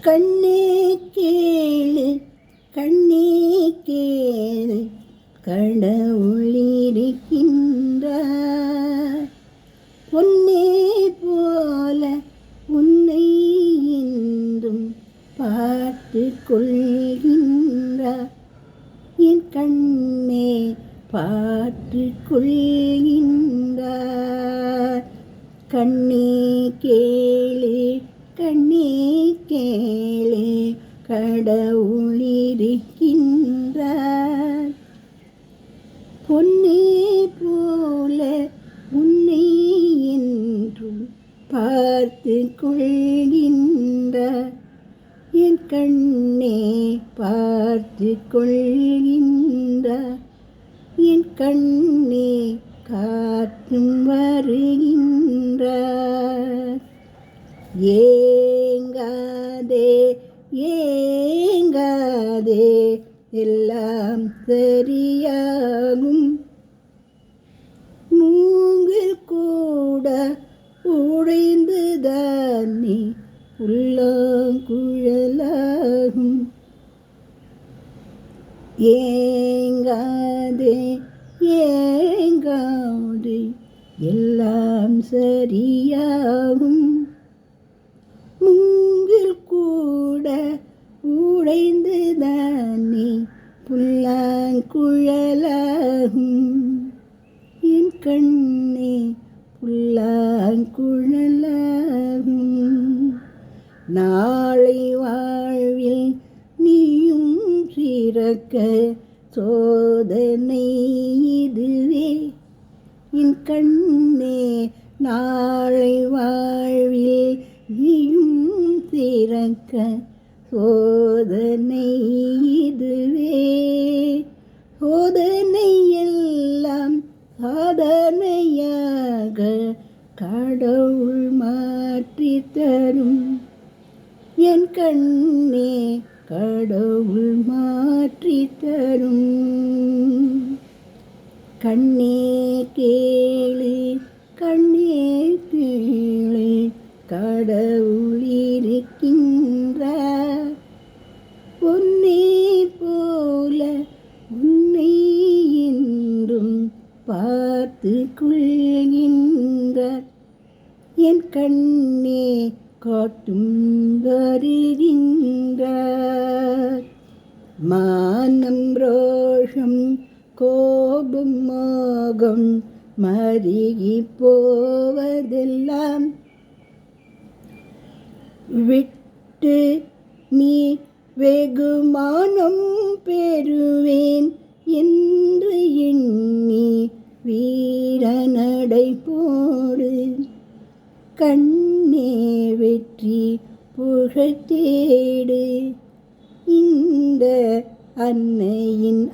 கண்ணே கேளு கண்ணே கேளு கடவுளிருக்கின்றார். பொன்னே போல உன்னை என்றும் பார்த்து கொள்கின்றார். என் கண்ணே பார்த்து கொள்கின்றார். கண்ணே கேளு கண்ணே கேளு கடவுளிருக்கின்றார். பொன்னே போல உன்னை என்றும் பார்த்து கொள்கின்றார். என் கண்ணே பார்த்து கொள்கின்றார். என் கண்ணே காற்றும் வருகின்றார். ஏங்காதே ஏங்காதே எல்லாம் சரியாகும். மூங்கில் கூட உடைந்துதானே உள்ளங்குழலாகும். ஏங்காதே ஏங்காதே எல்லாம் சரியாகும். மூங்கில் கூட உடைந்துதானே புல்லாங்குழலாகும். என் கண்ணே புல்லாங்குழலாகும். நாளை வாழ்வில் நீயும் சிறக்க சோதனை இதுவே. என் கண்ணே நாளை வாழ்வில் நீயும் சிறக்க சோதனை இதுவே. சோதனை எல்லாம் சாதனையாக கடவுள் மாற்றி தரும். என் கண்ணே கடவுள் மாற்றி தரும். கண்ணே கேளு கண்ணே கேளு கடவுள் இருக்கின்றார். பொன்னே போல உன்னை என்றும் பார்த்து கொள்கின்றார். என் கண்ணே காட்டும் வருகின்றார். மானம் ரோஷம் கோபம் மோகம் மருகி போவதெல்லாம் விட்டு நீ வெகுமானம் பெறுவேன் என்று எண்ணி வீரநடை போடு. கண்ணே வெற்றி புகழ் தேடு. இந்த அன்னையின்